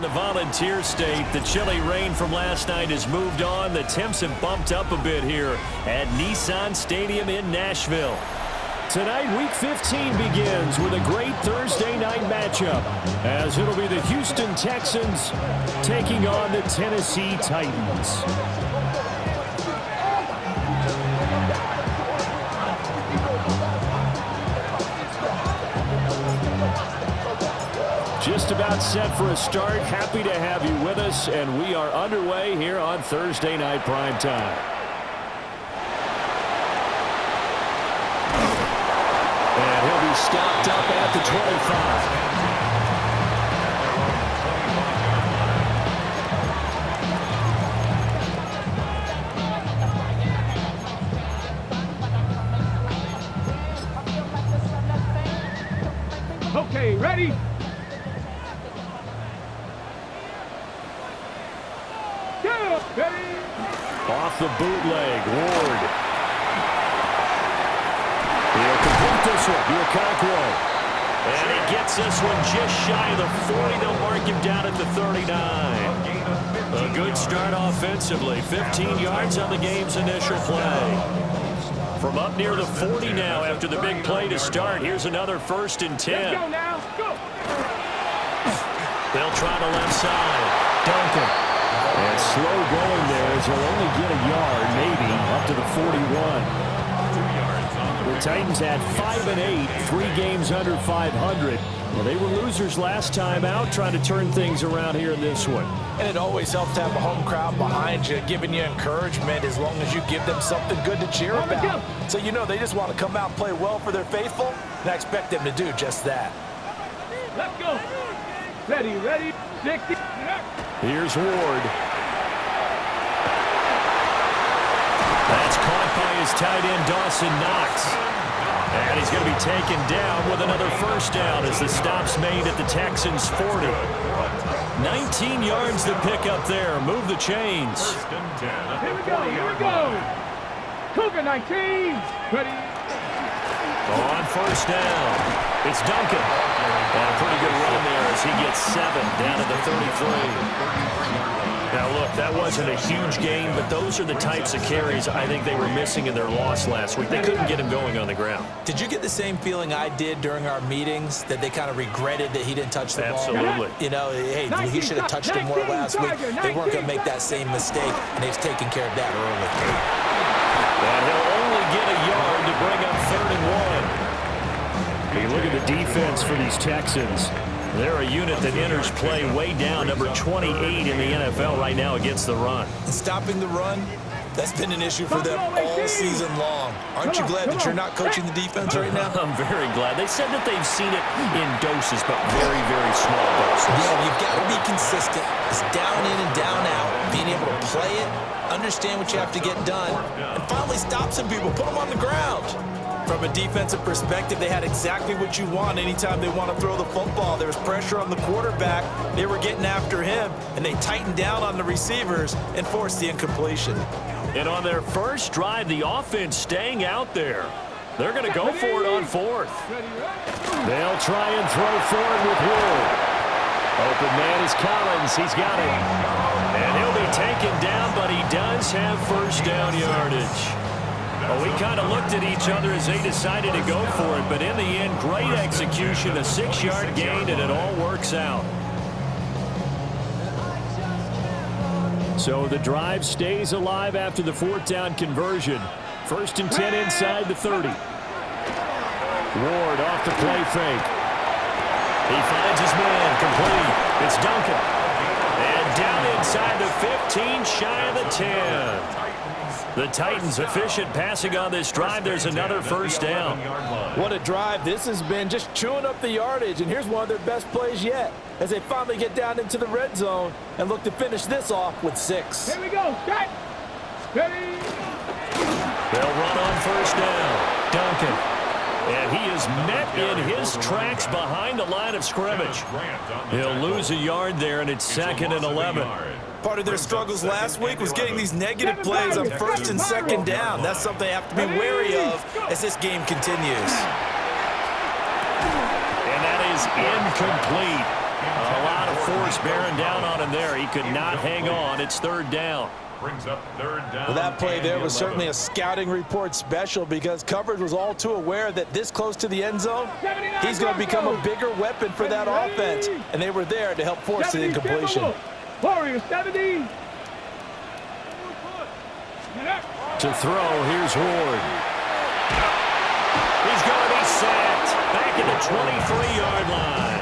The Volunteer State, the chilly rain from last night has moved on. The temps have bumped up a bit here at Nissan Stadium in Nashville. Tonight, Week 15 begins with a great Thursday night matchup, as it'll be the Houston Texans taking on the Tennessee Titans. Just about set for a start. Happy to have you with us, and we are underway here on Thursday Night Primetime. And he'll be stopped up at the 25. Okay, ready? Off the bootleg, Ward. He'll complete this one. Biakakro. And he gets this one just shy of the 40. They'll mark him down at the 39. A good start offensively. 15 yards on the game's initial play. From up near the 40 now after the big play to start. Here's another 1st and 10. Let's go now. Go. They'll try the left side. Duncan. And slow going there as he'll only get a yard, maybe, up to the 41. The Titans had 5-8, 3 games under 500. Well, they were losers last time out, trying to turn things around here in this one. And it always helps to have a home crowd behind you, giving you encouragement as long as you give them something good to cheer about. So you know they just want to come out and play well for their faithful, and I expect them to do just that. Let's go. Ready, 60. Here's Ward. That's caught by his tight end, Dawson Knox. And he's going to be taken down with another 1st down as the stop's made at the Texans' 40. 19 yards to pick up there. Move the chains. Here we go. Cougar 19. Ready. On 1st down, it's Duncan. And a pretty good run there as he gets 7 down to the 33. Now, look, that wasn't a huge game, but those are the types of carries I think they were missing in their loss last week. They couldn't get him going on the ground. Did you get the same feeling I did during our meetings, that they kind of regretted that he didn't touch the ball? Absolutely. You know, hey, he should have touched him more last week. They weren't going to make that same mistake, and they've taken care of that early. And he'll only get a yard to bring up 3rd and 1. You look at the defense for these Texans. They're a unit that enters play way down, number 28 in the NFL right now against the run. And stopping the run, that's been an issue for them all season long. Aren't you glad that you're not coaching the defense right now? I'm very glad. They said that they've seen it in doses, but very, very small doses. Yeah, you've got to be consistent. It's down in and down out, being able to play it, understand what you have to get done, and finally stop some people, put them on the ground. From a defensive perspective, they had exactly what you want anytime they want to throw the football. There was pressure on the quarterback. They were getting after him, and they tightened down on the receivers and forced the incompletion. And on their first drive, the offense staying out there. They're going to go for it on 4th. They'll try and throw forward with Ward. Open man is Collins. He's got it. And he'll be taken down, but he does have 1st down yardage. Well, we kind of looked at each other as they decided to go for it, but in the end, great execution, a 6-yard gain, and it all works out. So the drive stays alive after the 4th down conversion. 1st and 10 inside the 30. Ward off the play fake. He finds his man, complete. It's Duncan. And down inside the 15, shy of the 10. The Titans efficient passing on this drive. There's another 1st down. What a drive this has been, just chewing up the yardage. And here's one of their best plays yet as they finally get down into the red zone and look to finish this off with 6. Here we go. Set. Ready. They'll run on 1st down. Duncan. And he is met in his tracks behind the line of scrimmage. He'll lose a yard there, and it's 2nd and 11. Part of their struggles last week was getting these negative plays on 1st and 2nd down. That's something they have to be wary of as this game continues. And that is incomplete. A lot of force bearing down on him there. He could not hang on. It's third down. Brings up third down. Well, that play there was certainly a scouting report special because coverage was all too aware that this close to the end zone, he's going to become a bigger weapon for that offense. And they were there to help force the incompletion. Warriors 70. To throw, here's Ward. He's going to be sacked back at the 23-yard line.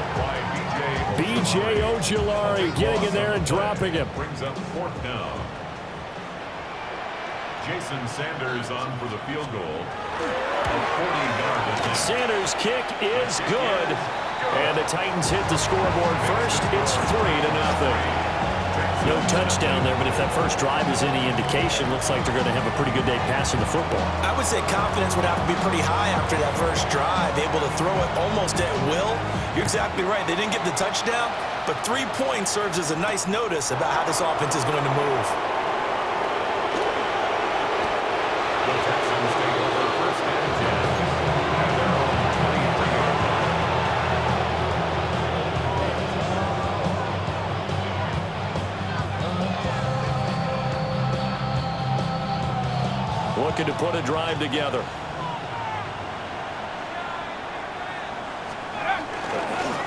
B.J. Ojulari getting in there and dropping him. Brings up fourth down. Jason Sanders on for the field goal. Sanders' kick is good. And the Titans hit the scoreboard first. It's 3-0. No touchdown there, but if that first drive is any indication, looks like they're going to have a pretty good day passing the football. I would say confidence would have to be pretty high after that first drive, able to throw it almost at will. You're exactly right. They didn't get the touchdown, but 3 points serves as a nice notice about how this offense is going to move. The Texans take over first and 10 at their own 23-yard line. Looking to put a drive together.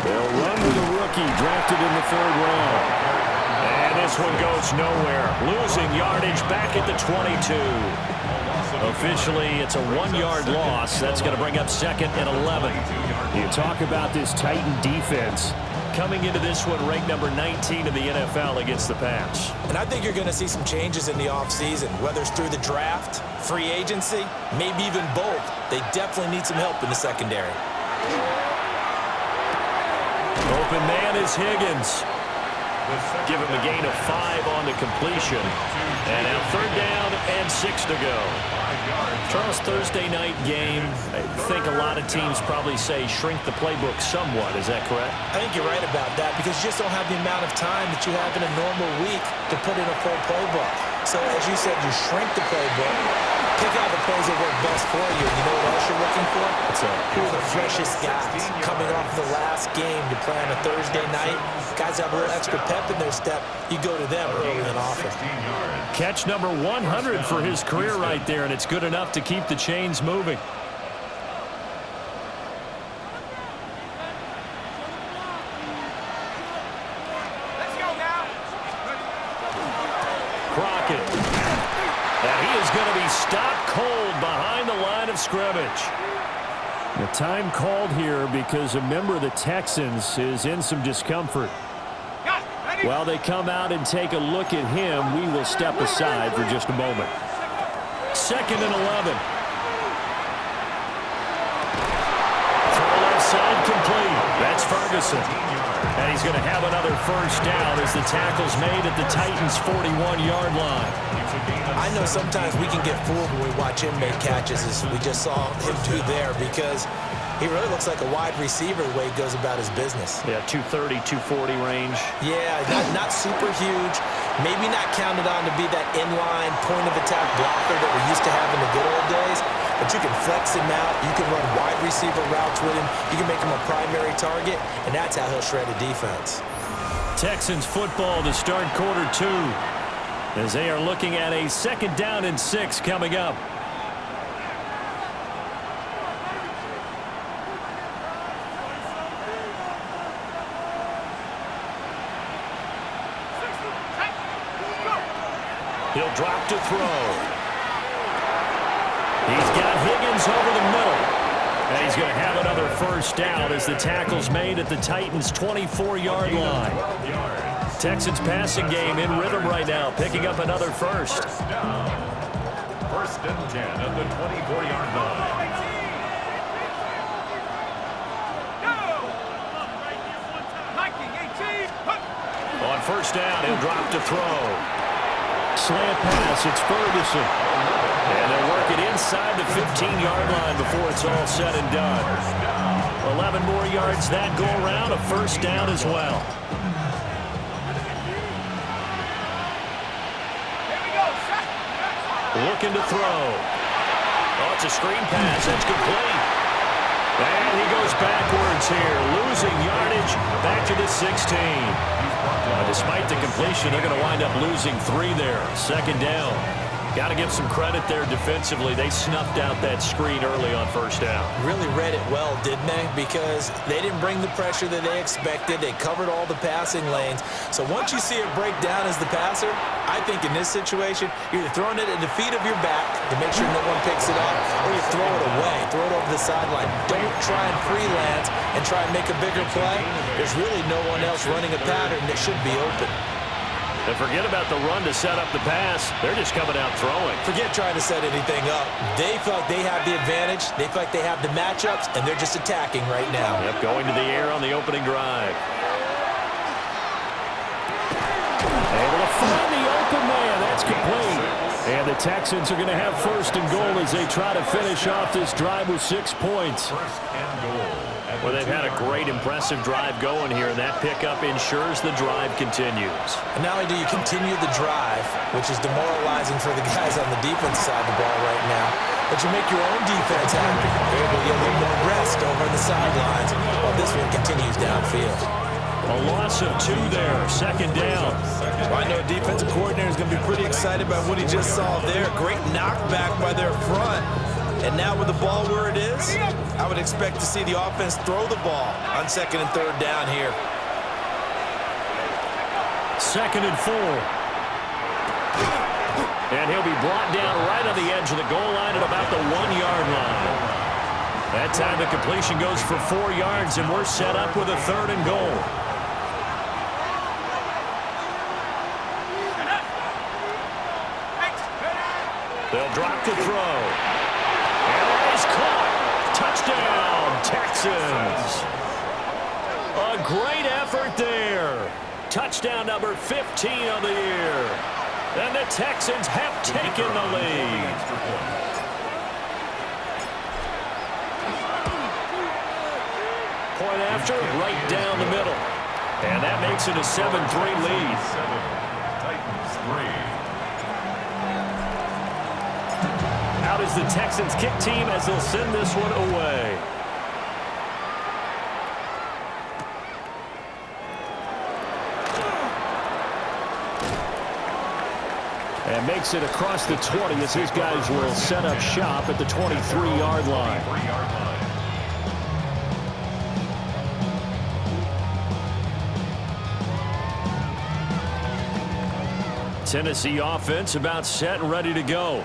They'll run with a rookie drafted in the 3rd round. And this one goes nowhere. Losing yardage back at the 22. Officially, it's a 1-yard loss. That's going to bring up 2nd and 11. You talk about this Titan defense. Coming into this one, ranked number 19 in the NFL against the pass. And I think you're going to see some changes in the offseason, whether it's through the draft, free agency, maybe even both. They definitely need some help in the secondary. Open man is Higgins. Give him a gain of 5 on the completion. And now 3rd down and 6 to go. Charles, Thursday night game, I think a lot of teams probably say shrink the playbook somewhat. Is that correct? I think you're right about that because you just don't have the amount of time that you have in a normal week to put in a full playbook. So as you said, you shrink the playbook, pick out the plays that work best for you. You know what else you're looking for? Who are the freshest guys coming off the last game to play on a Thursday night? Guys have a little extra pep in their step. You go to them early and often. Catch number 100 for his career right there, and it's good enough to keep the chains moving. Let's go now. Crockett. And he is going to be stopped cold behind the line of scrimmage. The time called here because a member of the Texans is in some discomfort. While they come out and take a look at him, we will step aside for just a moment. 2nd and 11. Throw left side complete. That's Ferguson. And he's going to have another first down as the tackle's made at the Titans' 41-yard line. I know sometimes we can get fooled when we watch him make catches, as we just saw him do there, because he really looks like a wide receiver the way he goes about his business. Yeah, 230, 240 range. Yeah, not super huge. Maybe not counted on to be that inline point-of-attack blocker that we used to have in the good old days. But you can flex him out. You can run wide receiver routes with him. You can make him a primary target, and that's how he'll shred a defense. Texans football to start quarter 2 as they are looking at a 2nd down and 6 coming up. He'll drop to throw. He's got Higgins over the middle. And he's going to have another first down as the tackle's made at the Titans' 24-yard line. Texans passing game in rhythm right now, picking up another first. 1st and 10 at the 24-yard line. On first down, he'll drop to throw. Slant pass, it's Ferguson. And they'll work it inside the 15-yard line before it's all said and done. 11 more yards that go around, a first down as well. Looking to throw. Oh, it's a screen pass. That's complete. And he goes backwards here, losing yardage back to the 16. Despite the completion, they're going to wind up losing 3 there. Second down. Got to give some credit there defensively. They snuffed out that screen early on first down. Really read it well, didn't they? Because they didn't bring the pressure that they expected. They covered all the passing lanes. So once you see it break down as the passer, I think in this situation, you're either throwing it at the feet of your back to make sure no one picks it up, or you throw it away, throw it over the sideline. Don't try and freelance and try and make a bigger play. There's really no one else running a pattern that should be open. And forget about the run to set up the pass. They're just coming out throwing. Forget trying to set anything up. They feel like they have the advantage. They feel like they have the matchups, and they're just attacking right now. Yep, going to the air on the opening drive. Able to find the open man. That's complete. And the Texans are going to have first and goal as they try to finish off this drive with 6 points. First and goal. Well, they've had a great, impressive drive going here, and that pickup ensures the drive continues. And not only do you continue the drive, which is demoralizing for the guys on the defense side of the ball right now, but you make your own defense happy. They're able to get a little more rest over on the sidelines while this one continues downfield. A loss of 2 there, second down. Well, I know a defensive coordinator is going to be pretty excited about what he just saw there. Great knockback by their front. And now with the ball where it is, I would expect to see the offense throw the ball on second and third down here. Second and 4. And he'll be brought down right on the edge of the goal line at about the 1-yard line. That time the completion goes for 4 yards, and we're set up with a third and goal. They'll drop the throw. And that is caught. Touchdown, Texans. A great effort there. Touchdown number 15 of the year. And the Texans have taken the lead. Point after, right down the middle. And that makes it a 7-3 lead. Titans 3. Out is the Texans kick team as they'll send this one away. And makes it across the 20 as these guys will set up shop at the 23-yard line. Tennessee offense about set and ready to go.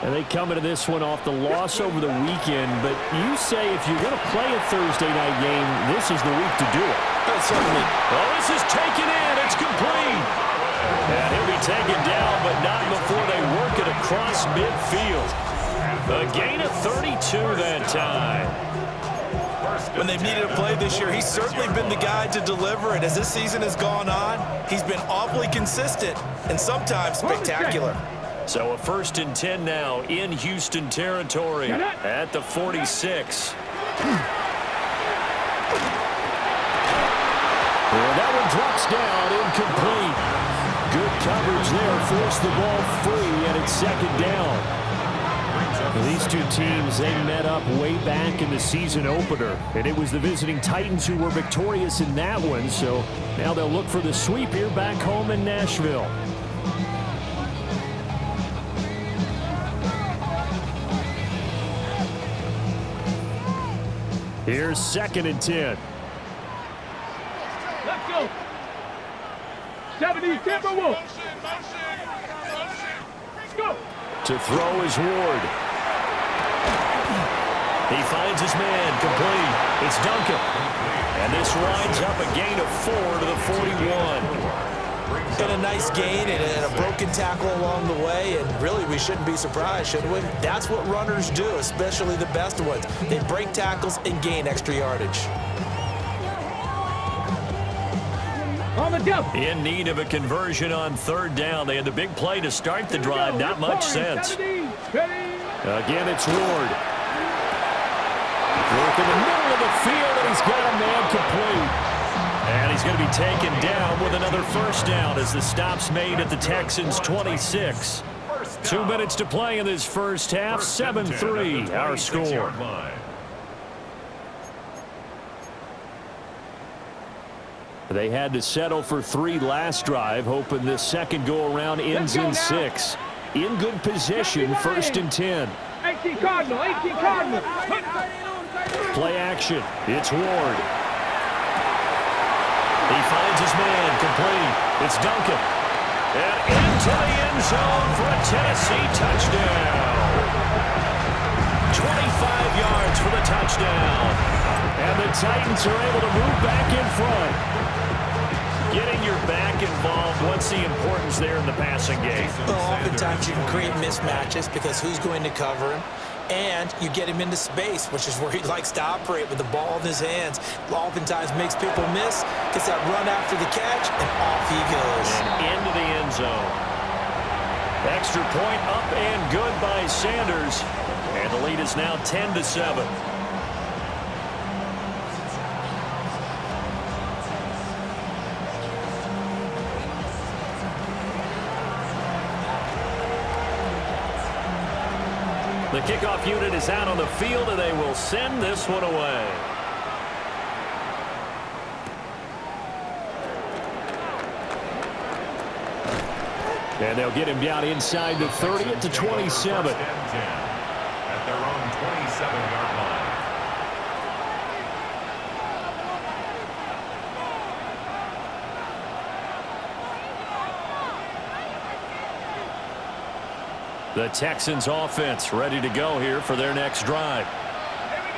And they come into this one off the loss over the weekend. But you say if you're going to play a Thursday night game, this is the week to do it. Certainly. Oh, this is taken in. It's complete. And he'll be taken down, but not before they work it across midfield. A gain of 32 that time. When they've needed a play this year, he's certainly been the guy to deliver it. As this season has gone on, he's been awfully consistent and sometimes spectacular. So a first and 10 now in Houston territory at the 46. And that one drops down, incomplete. Good coverage there, forced the ball free, and it's second down. These two teams, they met up way back in the season opener, and it was the visiting Titans who were victorious in that one, so now they'll look for the sweep here back home in Nashville. Here's second and 10. Let's go. 70, Timberwolves. Go. To throw is Ward. He finds his man, complete. It's Duncan. And this winds up a gain of 4 to the 41. And a nice gain and a broken tackle along the way, and really we shouldn't be surprised, should we? That's what runners do, especially the best ones. They break tackles and gain extra yardage. On the jump. In need of a conversion on third down. They had the big play to start the drive. Not much sense. Again, it's Ward. Work in the middle of the field, and he's got a man complete. And he's going to be taken down with another first down as the stop's made at the Texans' 26. 2 minutes to play in this first half. 7-3 our score. They had to settle for 3 last drive, hoping this second go-around ends in 6. In good position, 1st and 10. 18 Cardinal, 18 Cardinal. Play action. It's Ward. He finds his man, complete. It's Duncan. And into the end zone for a Tennessee touchdown. 25 yards for the touchdown. And the Titans are able to move back in front. Getting your back involved, what's the importance there in the passing game? Well, oftentimes you can create mismatches because who's going to cover him? And you get him into space, which is where he likes to operate with the ball in his hands. Oftentimes makes people miss, gets that run after the catch, and off he goes. And into the end zone. Extra point up and good by Sanders. And the lead is now 10-7. The kickoff unit is out on the field, and they will send this one away. And they'll get him down inside the 30 at the 27. At their own 27-yard line. The Texans offense ready to go here for their next drive.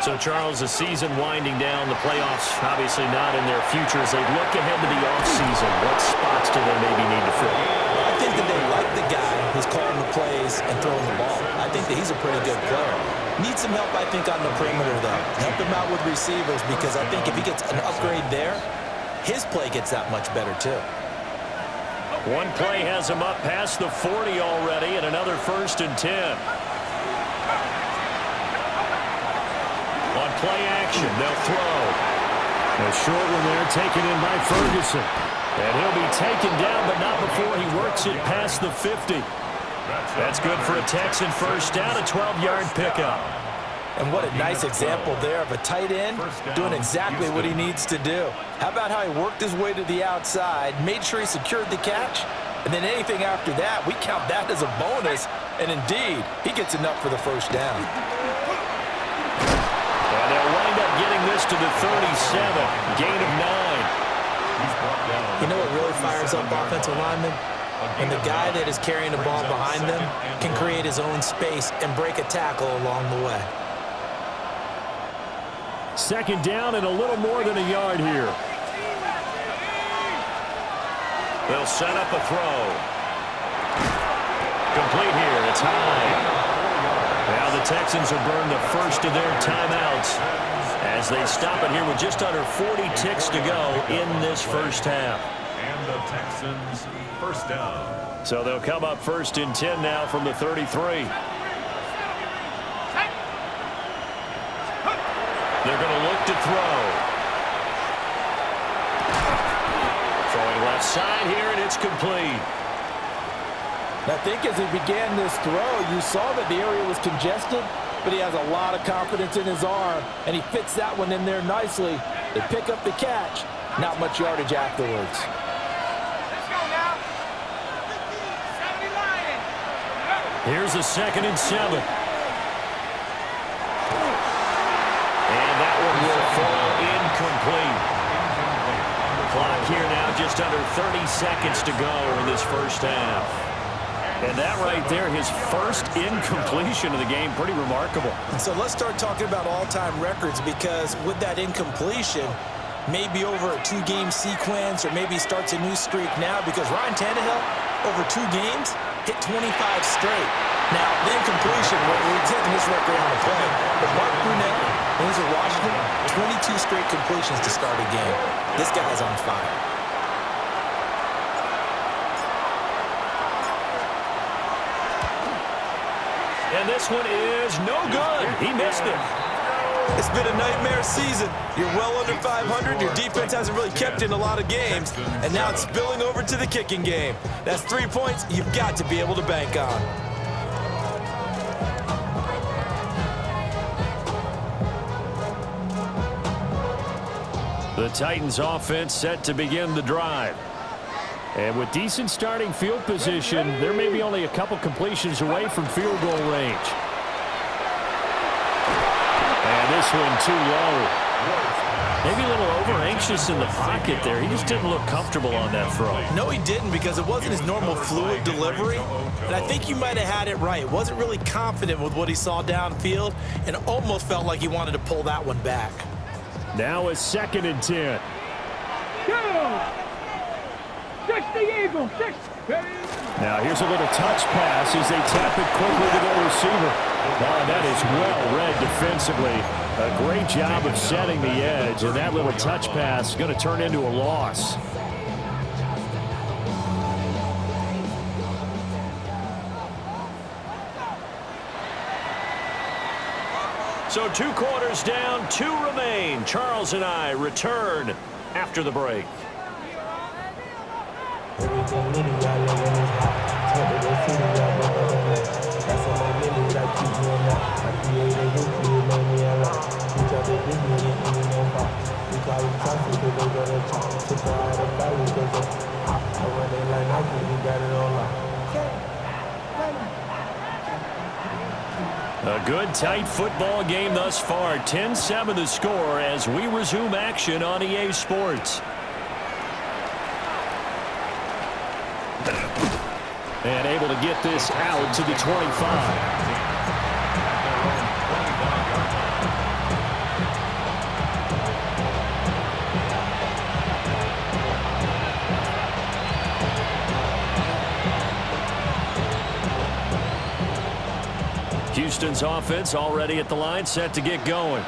So, Charles, the season winding down, the playoffs obviously not in their future. As they look ahead to the offseason, what spots do they maybe need to fill? I think that they like the guy who's calling the plays and throwing the ball. I think that he's a pretty good player. Needs some help, I think, on the perimeter, though. Help him out with receivers, because I think if he gets an upgrade there, his play gets that much better, too. One play has him up past the 40 already, and another 1st and 10. On play action, they'll throw. A short one there taken in by Ferguson. And he'll be taken down, but not before he works it past the 50. That's good for a Texan first down, a 12-yard pickup. And what a nice example there of a tight end doing exactly what he needs to do. How about how he worked his way to the outside, made sure he secured the catch, and then anything after that, we count that as a bonus. And indeed, he gets enough for the first down. And they'll wind up getting this to the 37, gain of 9. You know what really fires up offensive linemen? When the guy that is carrying the ball behind them can create his own space and break a tackle along the way. Second down and a little more than a yard here. They'll set up a throw. Complete here. It's high. Now the Texans will burn the first of their timeouts as they stop it here with just under 40 ticks to go in this first half. And the Texans first down. So they'll come up 1st and 10 now from the 33. They're going to look to throw. Throwing left side here, and it's complete. I think as he began this throw, you saw that the area was congested, but he has a lot of confidence in his arm, and he fits that one in there nicely. They pick up the catch. Not much yardage afterwards. Here's a 2nd and 7. And that one will fall incomplete. Clock here now just under 30 seconds to go in this first half. And that right there, his first incompletion of the game, pretty remarkable. So let's start talking about all-time records, because with that incompletion, maybe over a 2-game sequence, or maybe starts a new streak now, because Ryan Tannehill, over 2 games, hit 25 straight. Now, the incompletion, we're taking this record on the play, but Mark Brunell, when he was at Washington, 22 straight completions to start a game. This guy's on fire. And this one is no good. He missed it. It's been a nightmare season. You're well under 500. Your defense hasn't really kept in a lot of games. And now it's spilling over to the kicking game. That's 3 points you've got to be able to bank on. The Titans offense set to begin the drive. And with decent starting field position, they're maybe only a couple completions away from field goal range. And this one too low. Maybe a little over-anxious in the pocket there. He just didn't look comfortable on that throw. No, he didn't, because it wasn't his normal fluid delivery. And I think you might have had it right. Wasn't really confident with what he saw downfield and almost felt like he wanted to pull that one back. Now a 2nd and 10. Go! 60 Eagles, 6. Now here's a little touch pass as they tap it quickly to their receiver. Oh, that is well read defensively. A great job of setting the edge, and that little touch pass is going to turn into a loss. So 2 quarters down, 2 remain. Charles and I return after the break. A good, tight football game thus far. 10-7 the score as we resume action on EA Sports. And able to get this out to the 25. Houston's offense already at the line, set to get going.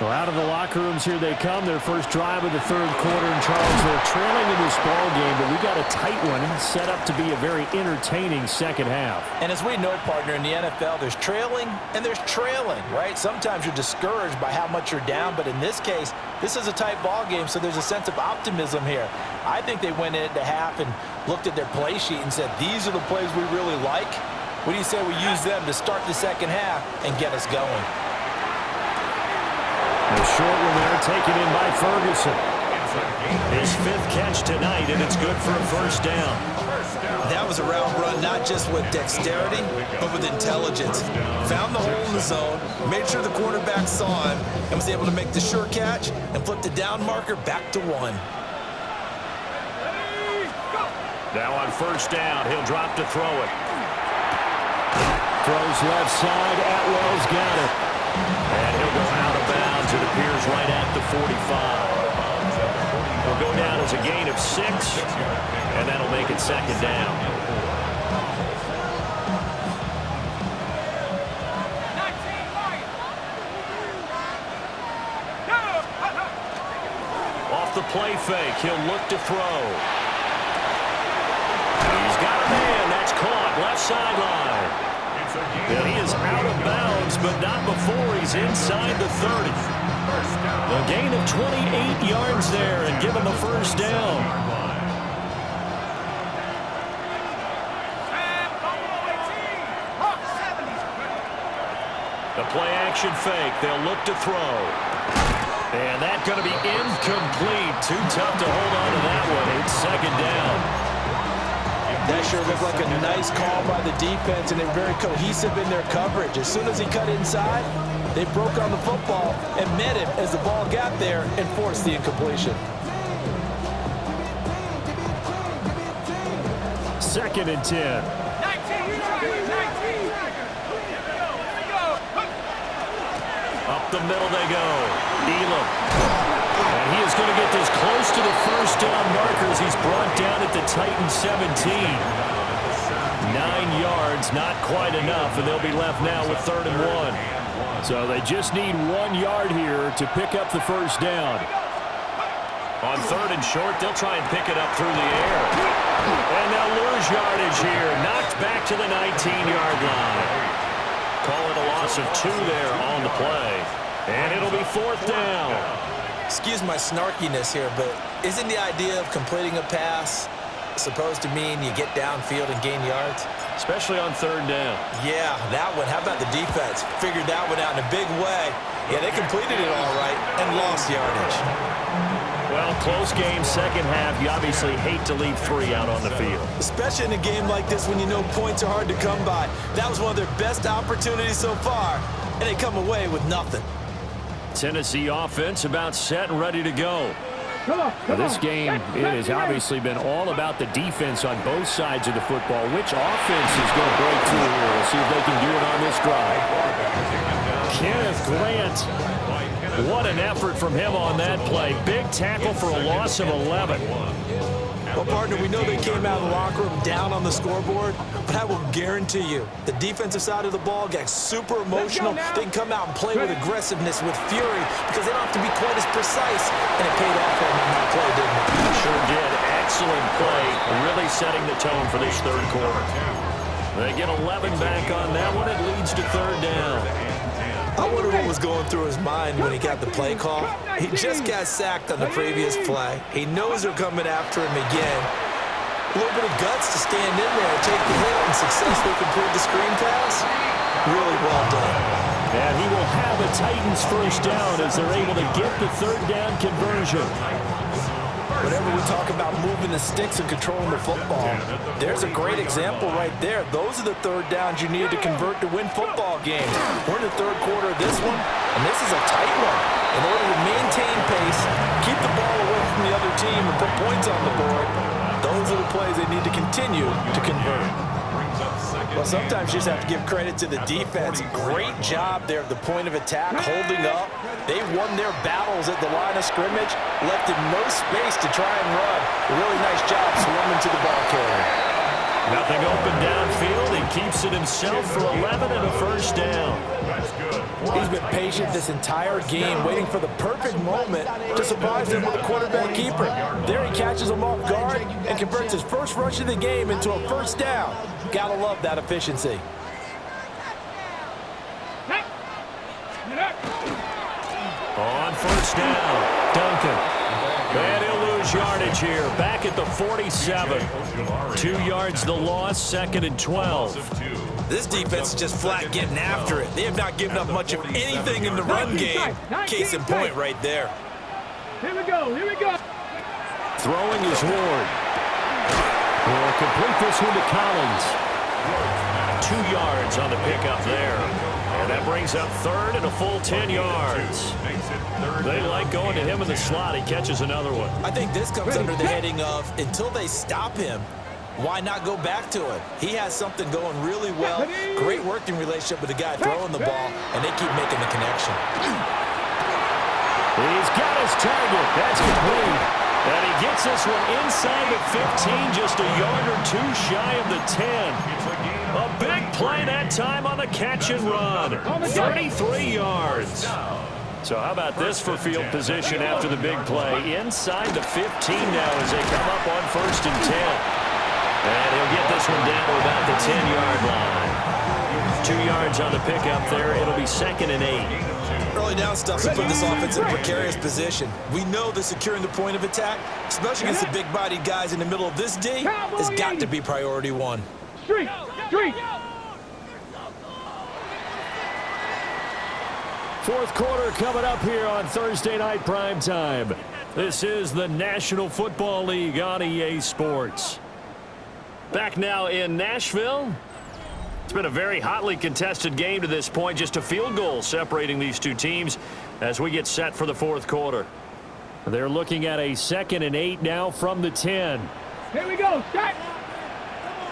Well, out of the locker rooms here they come. Their first drive of the 3rd quarter. And Charles, they're trailing in this ball game, but we got a tight one set up to be a very entertaining second half. And as we know, partner, in the NFL, there's trailing and there's trailing, right? Sometimes you're discouraged by how much you're down, but in this case, this is a tight ball game, so there's a sense of optimism here. I think they went into half and looked at their play sheet and said, these are the plays we really like. What do you say we use them to start the second half and get us going? A short one there, taken in by Ferguson. His 5th catch tonight, and it's good for a first down. That was a route run not just with dexterity, but with intelligence. Found the hole in the zone, made sure the quarterback saw him, and was able to make the sure catch and flip the down marker back to 1. Now on first down, he'll drop to throw it. Throws left side, Atwell's got it. And he'll go out of bounds, it appears right at the 45. He'll go down as a gain of 6, and that'll make it 2nd down. Off the play fake, he'll look to throw. He's got a man, that's caught, left sideline. And he is out of bounds, but not before he's inside the 30. A gain of 28 yards there and give him the first down. The play action fake. They'll look to throw. And that's going to be incomplete. Too tough to hold on to that one. It's 2nd down. That sure looked like a nice call by the defense, and they're very cohesive in their coverage. As soon as he cut inside, they broke on the football and met him as the ball got there and forced the incompletion. 2nd and 10. Up the middle they go. Elam. And he is going to get this close to the first down markers. He's brought down at the Titans 17. 9 yards, not quite enough, and they'll be left now with 3rd and 1. So they just need 1 yard here to pick up the first down. On 3rd and short, they'll try and pick it up through the air. And they'll lose yardage here. Knocked back to the 19-yard line. Call it a loss of 2 there on the play. And it'll be 4th down. Excuse my snarkiness here, but isn't the idea of completing a pass supposed to mean you get downfield and gain yards? Especially on third down. Yeah, that one. How about the defense? Figured that one out in a big way. Yeah, they completed it all right and lost yardage. Well, close game, second half. You obviously hate to leave 3 out on the field. Especially in a game like this when you know points are hard to come by. That was one of their best opportunities so far, and they come away with nothing. Tennessee offense about set and ready to go. Come This on. game, it has obviously been all about the defense on both sides of the football. Which offense is going to break through here? We'll see if they can do it on this drive. Kenneth Grant. What an effort from him on that play. Big tackle for a loss of 11. Well, partner, we know they came out of the locker room down on the scoreboard, but I will guarantee you the defensive side of the ball got super emotional. They can come out and play with aggressiveness, with fury, because they don't have to be quite as precise, and it paid off for them on that play, didn't it? Sure did. Excellent play, really setting the tone for this third quarter. They get 11 back on that one. It leads to third down. I wonder what was going through his mind when he got the play call. He just got sacked on the previous play. He knows they're coming after him again. A little bit of guts to stand in there, take the hit, and successfully complete the screen pass. Really well done. And he will have a Titans first down as they're able to get the third down conversion. Whenever we talk about moving the sticks and controlling the football, there's a great example right there. Those are the third downs you need to convert to win football games. We're in the third quarter of this one, and this is a tight one. In order to maintain pace, keep the ball away from the other team, and put points on the board, those are the plays they need to continue to convert. Well, sometimes you just have to give credit to the defense. Great job there at the point of attack, holding up. They won their battles at the line of scrimmage, left him no space to try and run. A really nice job swarming to the ball carrier. Nothing open downfield. He keeps it himself for 11 and a first down. He's been patient this entire game, waiting for the perfect moment to surprise them with a quarterback keeper. There he catches him off guard and converts his first rush of the game into a first down. Gotta love that efficiency. On first down, Duncan. And he'll lose yardage here. Back at the 47. 2 yards the loss, second and 12. This defense is just flat getting after it. They have not given up much of anything in the run game. Case in point right there. Here we go. Throwing is Ward. Will complete this one to Collins. 2 yards on the pickup there. And that brings up third and a full 10 yards. They like going to him in the slot. He catches another one. I think this comes under the heading of, until they stop him, why not go back to it? He has something going really well. Great working relationship with the guy throwing the ball, and they keep making the connection. He's got his target. That's complete. And he gets this one inside the 15, just a yard or two shy of the 10. A big play that time on the catch and run. 33 yards. So how about this for field position after the big play? Inside the 15 now as they come up on first and 10. And he'll get this one down to about the 10-yard line. 2 yards on the pickup there. It'll be second and 8. Early down stuff to put this offense in a precarious position. We know that securing the point of attack, especially against the big-bodied guys in the middle of this D, has got to be priority one. Street. Fourth quarter coming up here on Thursday Night Primetime. This is the National Football League on EA Sports. Back now in Nashville. It's been a very hotly contested game to this point. Just a field goal separating these two teams as we get set for the fourth quarter. They're looking at a second and 8 now from the 10. Here we go. Start.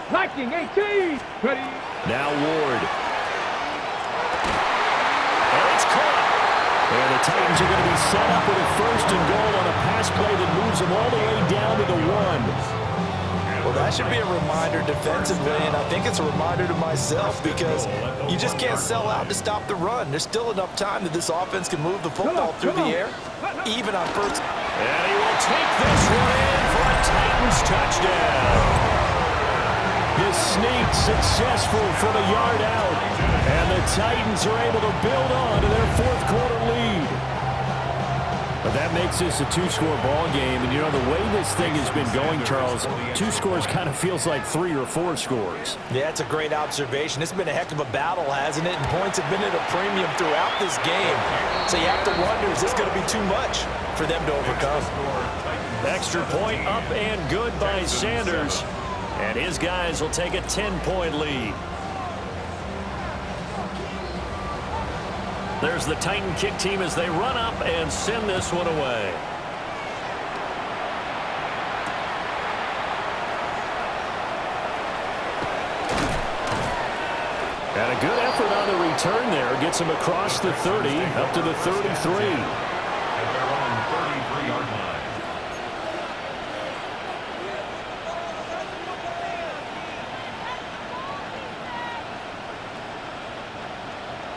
Blocking 18. Ready. Now Ward. And it's caught. And the Titans are going to be set up with a first and goal on a pass play that moves them all the way down to the 1. Well, that should be a reminder defensively, and I think it's a reminder to myself because you just can't sell out to stop the run. There's still enough time that this offense can move the football through the air, even on first. And he will take this one in for a Titans touchdown. His sneak successful from a yard out, and the Titans are able to build on to their fourth quarter lead. But that makes this a two-score ball game. And, you know, the way this thing has been going, Charles, 2 scores kind of feels like 3 or 4 scores. Yeah, that's a great observation. It's been a heck of a battle, hasn't it? And points have been at a premium throughout this game. So you have to wonder, is this going to be too much for them to overcome? Extra point up and good by Sanders. And his guys will take a 10-point lead. There's the Titan kick team as they run up and send this one away. And a good effort on the return there. Gets him across the 30, up to the 33. And they're on 33-yard line.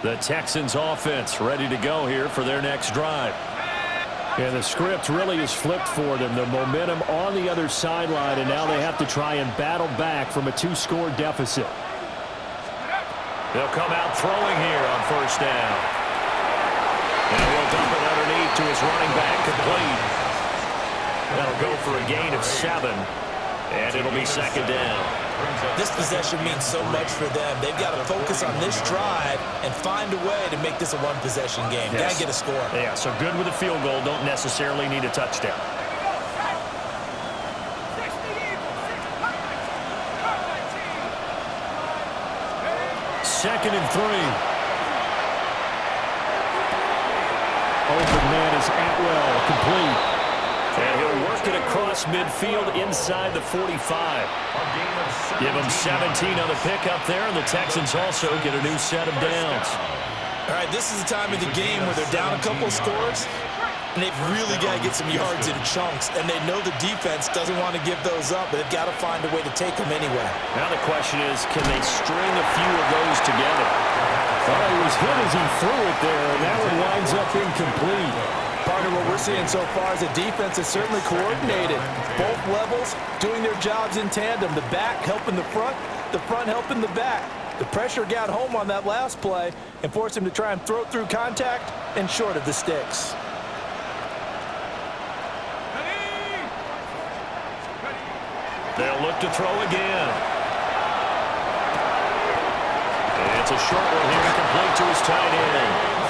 The Texans offense ready to go here for their next drive. And the script really is flipped for them. The momentum on the other sideline, and now they have to try and battle back from a 2-score deficit. They'll come out throwing here on first down. And he'll dump it underneath to his running back, complete. That'll go for a gain of 7, and it'll be second down. This possession means so much for them. They've got to focus on this drive and find a way to make this a one-possession game. Yes. Got to get a score. Yeah, so good with a field goal. Don't necessarily need a touchdown. Second and 3. Open man is Atwell, complete. And he'll work it across midfield inside the 45. Give him 17 on the pickup there, and the Texans also get a new set of downs. All right, this is the time of the game where they're down a couple of scores, and they've really got to get some yards in chunks, and they know the defense doesn't want to give those up, but they've got to find a way to take them anyway. Now the question is, can they string a few of those together? Well, he was hit as he threw it there, and that one winds up incomplete. Part of what we're seeing so far is the defense is certainly coordinated. Both levels doing their jobs in tandem. The back helping the front helping the back. The pressure got home on that last play and forced him to try and throw through contact and short of the sticks. They'll look to throw again. It's a short one here, complete to his tight end.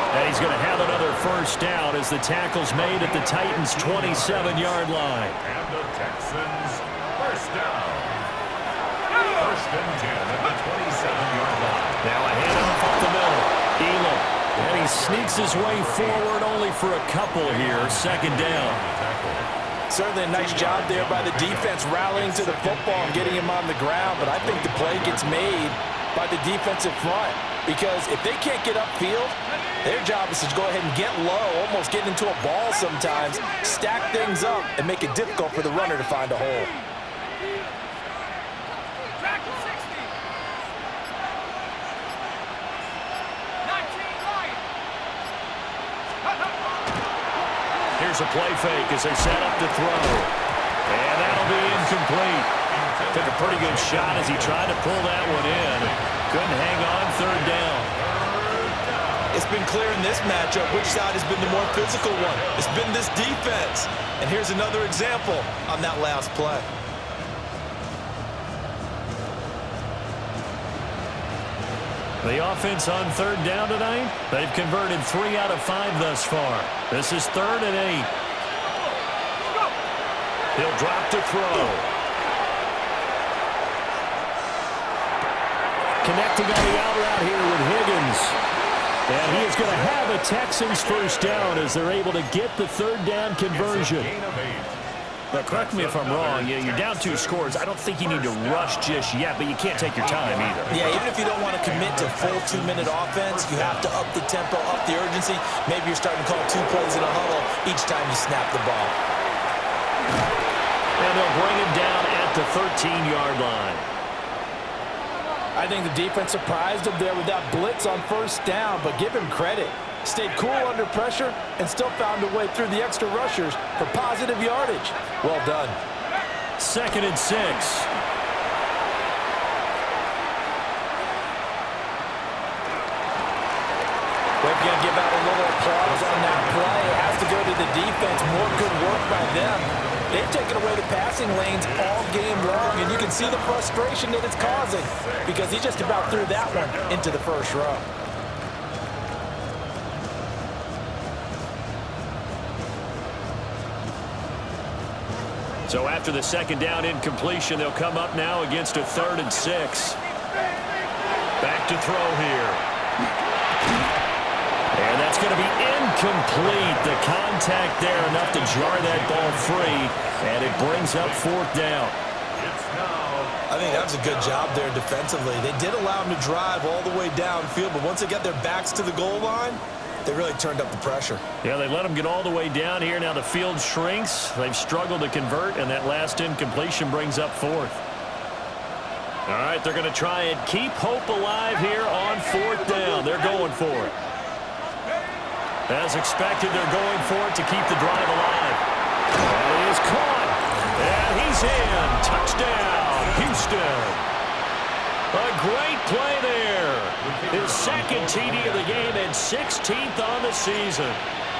And he's going to have another first down as the tackle's made at the Titans' 27-yard line. And the Texans first down. First and 10 at the 27-yard line. Now a handoff up the middle. Elam. And he sneaks his way forward only for a couple here. Second down. Certainly a nice job there by the defense rallying to the football and getting him on the ground. But I think the play gets made by the defensive front. Because if they can't get upfield, their job is to go ahead and get low, almost get into a ball sometimes, stack things up, and make it difficult for the runner to find a hole. Here's a play fake as they set up to throw. And that'll be incomplete. Took a pretty good shot as he tried to pull that one in. Couldn't hang on, third down. It's been clear in this matchup which side has been the more physical one. It's been this defense. And here's another example on that last play. The offense on third down tonight, they've converted 3 out of 5 thus far. This is 3rd and 8. He'll drop to throw. Connecting on the out route here with Higgins. And he is going to have a Texans first down as they're able to get the third down conversion. But correct me if I'm wrong, you're down 2 scores. I don't think you need to rush just yet, but you can't take your time either. Yeah, even if you don't want to commit to full 2-minute offense, you have to up the tempo, up the urgency. Maybe you're starting to call 2 plays in a huddle each time you snap the ball. And they'll bring him down at the 13-yard line. I think the defense surprised him there with that blitz on first down, but give him credit. Stayed cool under pressure and still found a way through the extra rushers for positive yardage. Well done. 2nd and 6. We're going to give out a little applause on that play. It has to go to the defense. More good work by them. They've taken away the passing lanes all game long, and you can see the frustration that it's causing because he just about threw that one into the first row. So after the second down incompletion, they'll come up now against a 3rd and 6. Back to throw here. And that's going to be incomplete. The contact there enough to jar that ball free, and it brings up 4th down. I think that was a good job there defensively. They did allow them to drive all the way downfield, but once they got their backs to the goal line, they really turned up the pressure. Yeah, they let them get all the way down here. Now the field shrinks. They've struggled to convert, and that last incompletion brings up 4th. All right, they're going to try and keep hope alive here on 4th down. They're going for it. As expected, they're going for it to keep the drive alive. And he is caught. And he's in. Touchdown, Houston. A great play there. His 2nd TD of the game and 16th on the season.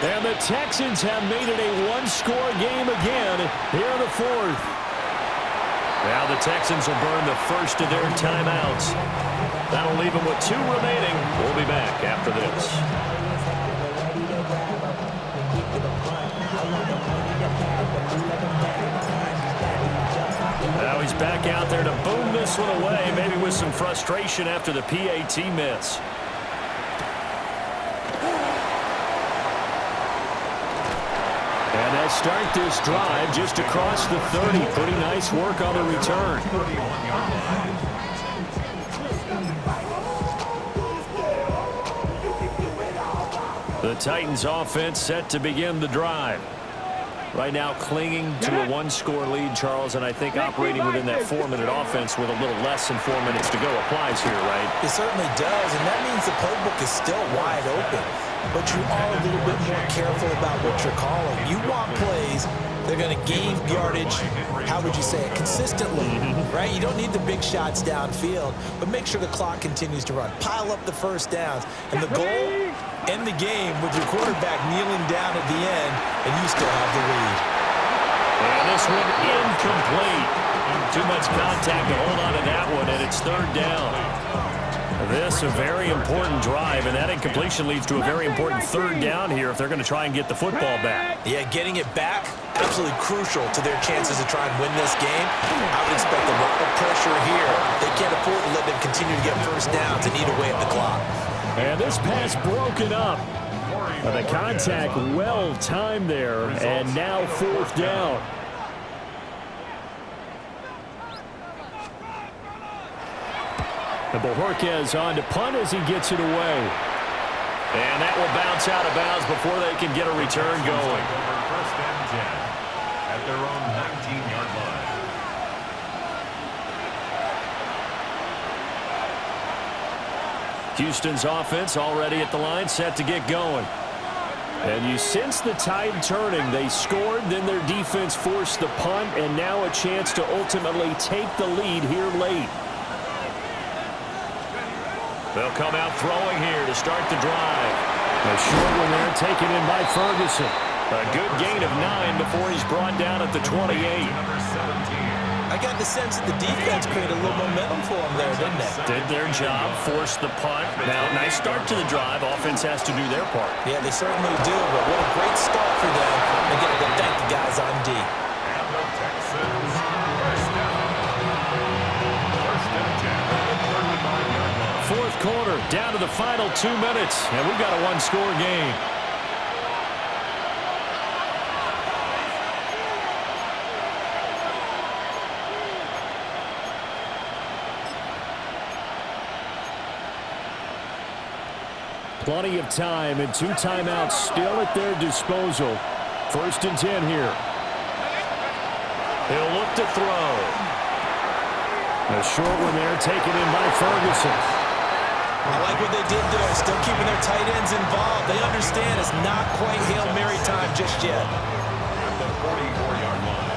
And the Texans have made it a one-score game again here in the 4th. Now the Texans will burn the first of their timeouts. That'll leave them with 2 remaining. We'll be back after this. Now he's back out there to boom this one away, maybe with some frustration after the PAT miss. And they'll start this drive just across the 30. Pretty nice work on the return. The Titans offense set to begin the drive. Right now clinging to a 1-score lead, Charles, and I think operating within that 4-minute offense with a little less than 4 minutes to go applies here, right? It certainly does, and that means the playbook is still wide open. But you are a little bit more careful about what you're calling. You want plays that are going to gain yardage, how would you say it, consistently, right? You don't need the big shots downfield, but make sure the clock continues to run. Pile up the first downs, and the goal, end the game with your quarterback kneeling down at the end, and you still have the lead. And this one incomplete. Too much contact to hold on to that one, and it's 3rd down. This a very important drive, and that incompletion leads to a very important 3rd down here if they're going to try and get the football back. Yeah, getting it back, absolutely crucial to their chances to try and win this game. I would expect a lot of pressure here. They can't afford to let them continue to get first downs and eat away at the clock. And this pass broken up. The contact well timed there, and now 4th down. And Bojorquez on to punt as he gets it away. And that will bounce out of bounds before they can get a return going. 1st and 10 at their own 19-yard line. Houston's offense already at the line, set to get going. And you sense the tide turning. They scored, then their defense forced the punt, and now a chance to ultimately take the lead here late. They'll come out throwing here to start the drive. A short one there taken in by Ferguson. A good gain of 9 before he's brought down at the 28. Number 17. I got the sense that the defense created a little momentum for them there, didn't they? Did their job, forced the punt. Now, nice start to the drive. Offense has to do their part. Yeah, they certainly do, but what a great start for them. They got to thank the guys on D. And the Texans first down. 1st and 10 at the 35-yard line. 4th quarter, down to the final 2 minutes, and we've got a 1-score game. Plenty of time and 2 timeouts still at their disposal. 1st and 10 here. He'll look to throw. A short one there taken in by Ferguson. I like what they did there, still keeping their tight ends involved. They understand it's not quite Hail Mary time just yet. At the 44-yard line.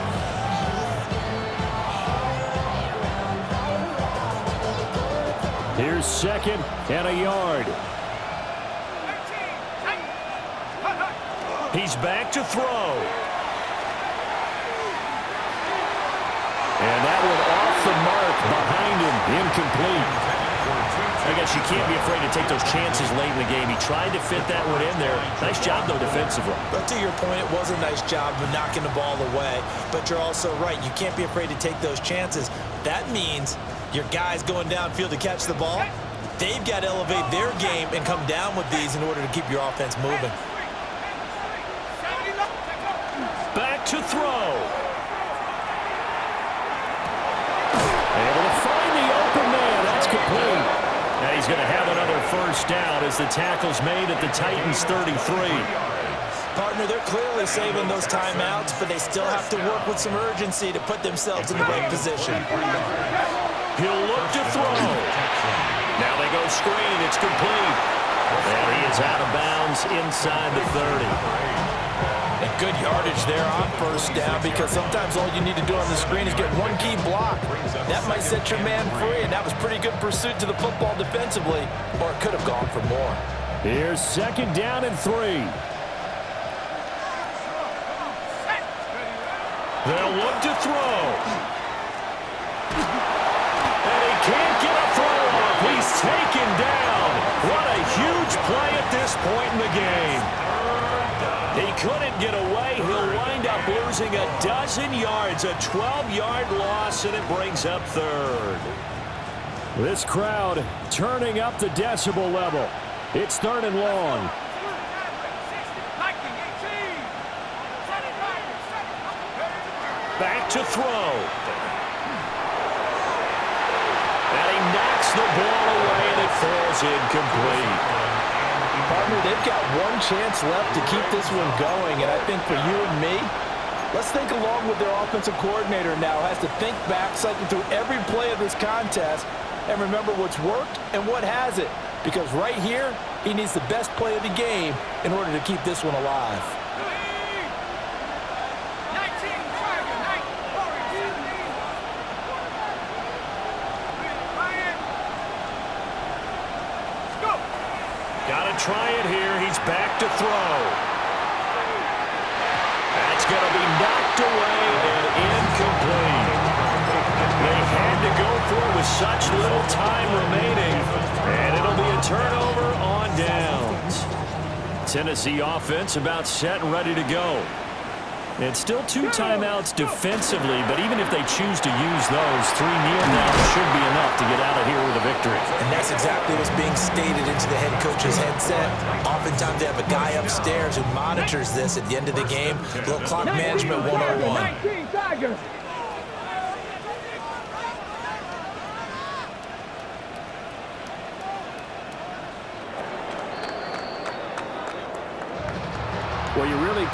Here's 2nd and a yard. He's back to throw. And that one off the mark behind him. Incomplete. I guess you can't be afraid to take those chances late in the game. He tried to fit that one in there. Nice job, though, defensively. But to your point, it was a nice job of knocking the ball away. But you're also right. You can't be afraid to take those chances. That means your guys going downfield to catch the ball, they've got to elevate their game and come down with these in order to keep your offense moving. Back to throw. Able to find the open man. That's complete. Now he's going to have another first down as the tackle's made at the Titans' 33. Partner, they're clearly saving those timeouts, but they still have to work with some urgency to put themselves in the right position. He'll look to throw. Now they go screen. It's complete. And he is out of bounds inside the 30. And good yardage there on first down, because sometimes all you need to do on the screen is get one key block. That might set your man free, and that was pretty good pursuit to the football defensively, or it could have gone for more. Here's second down and 3. They'll look to throw. And he can't get a throw off. He's taken down. What a huge play at this point in the game. He couldn't get away. He'll wind up losing a dozen yards, a 12-yard loss, and it brings up third. This crowd turning up the decibel level. It's third and long. Back to throw. And he knocks the ball away, and it falls incomplete. Partner, they've got one chance left to keep this one going, and I think for you and me, let's think along with their offensive coordinator now. Has to think back, cycle through every play of this contest, and remember what's worked and what hasn't. Because right here, he needs the best play of the game in order to keep this one alive. Got to try it here. He's back to throw. That's going to be knocked away and incomplete. They had to go for it with such little time remaining, and it'll be a turnover on downs. Tennessee offense about set and ready to go. And still 2 timeouts defensively, but even if they choose to use those, 3 kneel downs should be enough to get out of here with a victory. And that's exactly what's being stated into the head coach's headset. Oftentimes they have a guy upstairs who monitors this at the end of the game. Little clock management 101. Well, you really